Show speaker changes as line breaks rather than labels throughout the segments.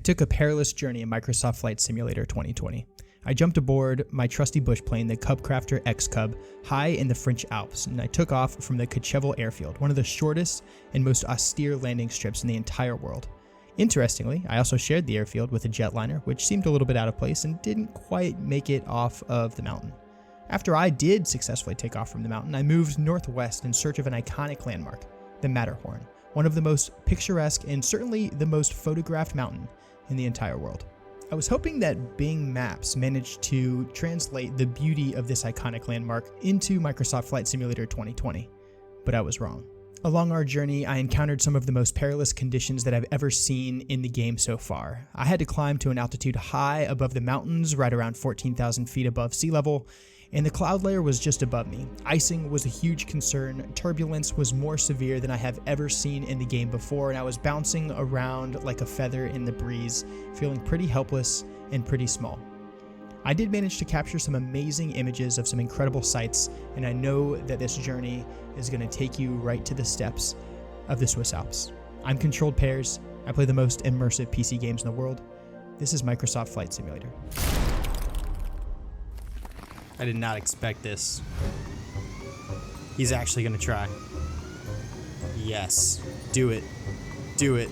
took a perilous journey in Microsoft Flight Simulator 2020. I jumped aboard my trusty bush plane, the Cubcrafter X-Cub, high in the French Alps, and I took off from the Courchevel airfield, one of the shortest and most austere landing strips in the entire world. Interestingly, I also shared the airfield with a jetliner, which seemed a little bit out of place and didn't quite make it off of the mountain. After I did successfully take off from the mountain, I moved northwest in search of an iconic landmark, the Matterhorn, one of the most picturesque and certainly the most photographed mountain in the entire world. I was hoping that Bing Maps managed to translate the beauty of this iconic landmark into Microsoft Flight Simulator 2020, but I was wrong. Along our journey, I encountered some of the most perilous conditions that I've ever seen in the game so far. I had to climb to an altitude high above the mountains, right around 14,000 feet above sea level, and the cloud layer was just above me. Icing was a huge concern, turbulence was more severe than I have ever seen in the game before, and I was bouncing around like a feather in the breeze, feeling pretty helpless and pretty small. I did manage to capture some amazing images of some incredible sights, and I know that this journey is going to take you right to the steps of the Swiss Alps. I'm Controlled Pairs. I play the most immersive PC games in the world. This is Microsoft Flight Simulator. I did not expect this. He's actually going to try. Yes. Do it. Do it.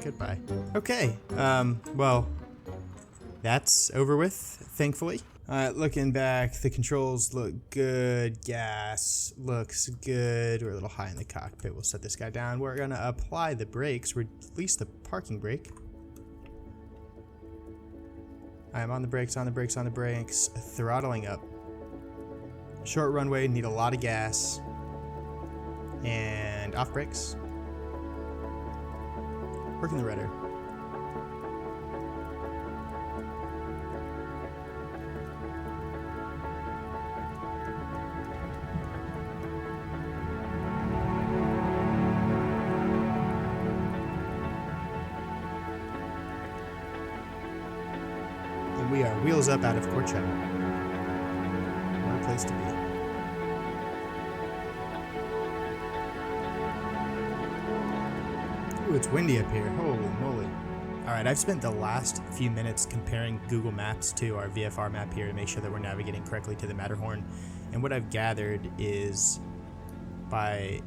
Goodbye. Okay. Well, that's over with, thankfully. Looking back, the controls look good. Gas looks good. We're a little high in the cockpit. We'll set this guy down. We're gonna apply the brakes, release the parking brake. I am on the brakes, on the brakes, on the brakes. Throttling up. Short runway, need a lot of gas. And off brakes. Working the rudder. And we are wheels up out of Courchevel. What a place to be. Ooh, it's windy up here. Holy moly. Alright, I've spent the last few minutes comparing Google Maps to our VFR map here to make sure that we're navigating correctly to the Matterhorn. And what I've gathered is by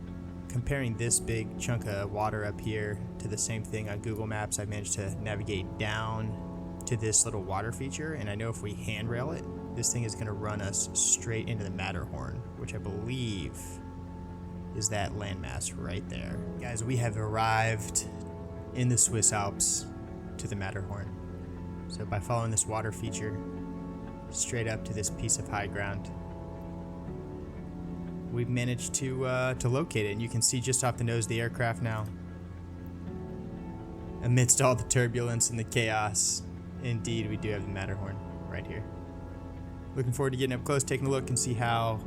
comparing this big chunk of water up here to the same thing on Google Maps, I've managed to navigate down to this little water feature. And I know if we handrail it, this thing is going to run us straight into the Matterhorn, which I believe is that landmass right there. Guys, we have arrived in the Swiss Alps to the Matterhorn. So by following this water feature straight up to this piece of high ground, we've managed to locate it, and you can see just off the nose of the aircraft now. Amidst all the turbulence and the chaos, indeed we do have the Matterhorn right here. Looking forward to getting up close, taking a look and see how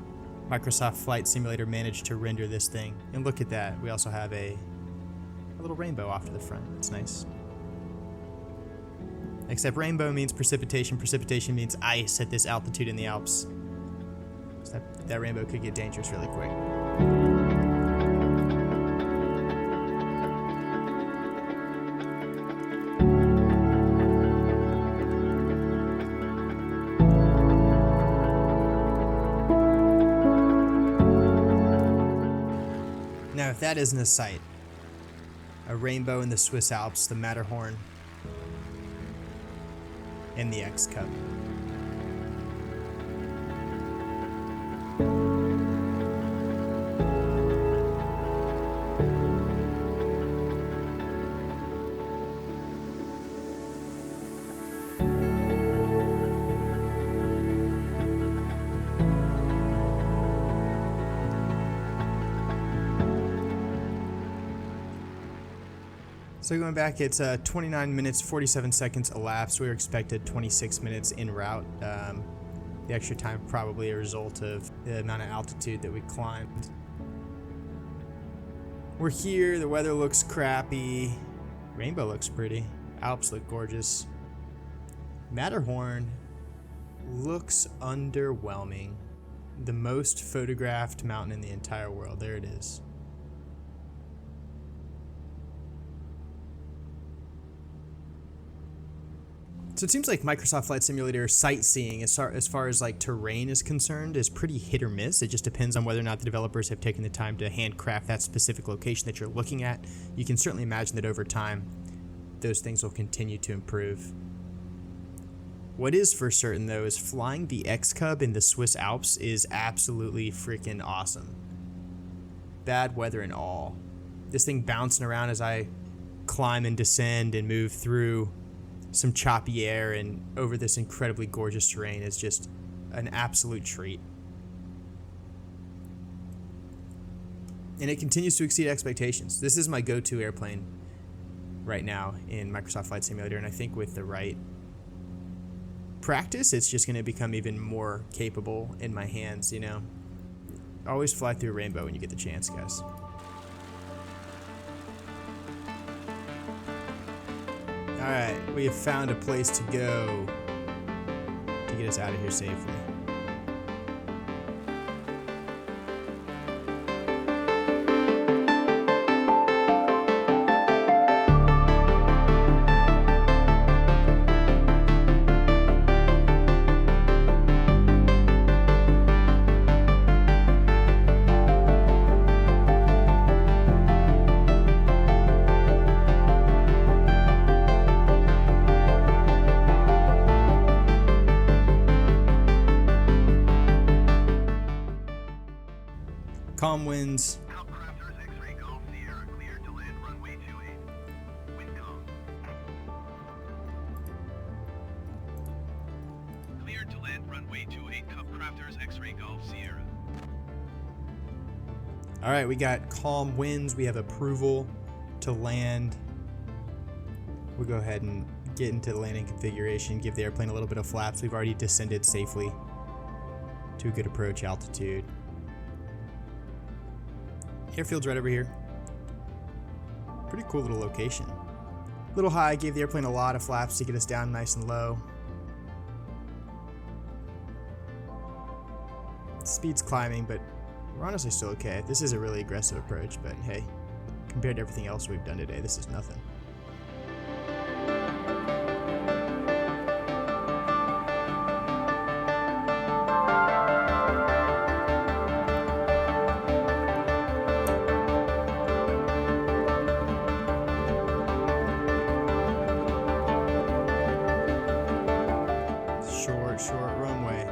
Microsoft Flight Simulator managed to render this thing. And look at that, we also have a little rainbow off to the front. That's nice. Except rainbow means precipitation. Precipitation means ice at this altitude in the Alps. So that rainbow could get dangerous really quick. Now, if that isn't a sight, a rainbow in the Swiss Alps, the Matterhorn, and the X-Cub. So going back, it's 29 minutes, 47 seconds elapsed. We were expected 26 minutes en route. The extra time probably a result of the amount of altitude that we climbed. We're here, the weather looks crappy. Rainbow looks pretty. Alps look gorgeous. Matterhorn looks underwhelming. The most photographed mountain in the entire world. There it is. So it seems like Microsoft Flight Simulator sightseeing, as far as like terrain is concerned, is pretty hit or miss. It just depends on whether or not the developers have taken the time to handcraft that specific location that you're looking at. You can certainly imagine that over time, those things will continue to improve. What is for certain though is flying the X-Cub in the Swiss Alps is absolutely freaking awesome. Bad weather and all. This thing bouncing around as I climb and descend and move through some choppy air and over this incredibly gorgeous terrain is just an absolute treat. And it continues to exceed expectations. This is my go-to airplane right now in Microsoft Flight Simulator, and I think with the right practice, it's just going to become even more capable in my hands, you know. Always fly through a rainbow when you get the chance, guys. Alright, we have found a place to go to get us out of here safely. Calm winds.
Cleared to land runway 28, Crafters X-Ray Golf Sierra.
All right, we got calm winds. We have approval to land. We'll go ahead and get into the landing configuration, give the airplane a little bit of flaps. We've already descended safely to a good approach altitude. Airfield's right over here. Pretty cool little location. A little high, gave the airplane a lot of flaps to get us down nice and low. Speed's climbing, but we're honestly still okay. This is a really aggressive approach, but hey, compared to everything else we've done today, this is nothing. Short runway.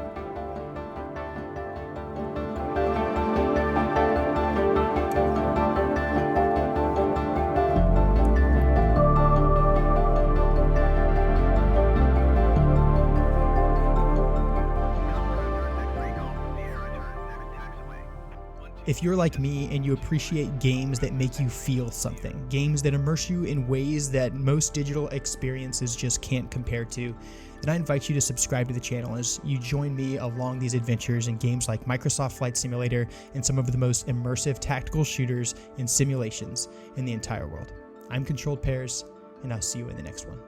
If you're like me and you appreciate games that make you feel something, games that immerse you in ways that most digital experiences just can't compare to, then I invite you to subscribe to the channel as you join me along these adventures in games like Microsoft Flight Simulator and some of the most immersive tactical shooters and simulations in the entire world. I'm Controlled Pairs, and I'll see you in the next one.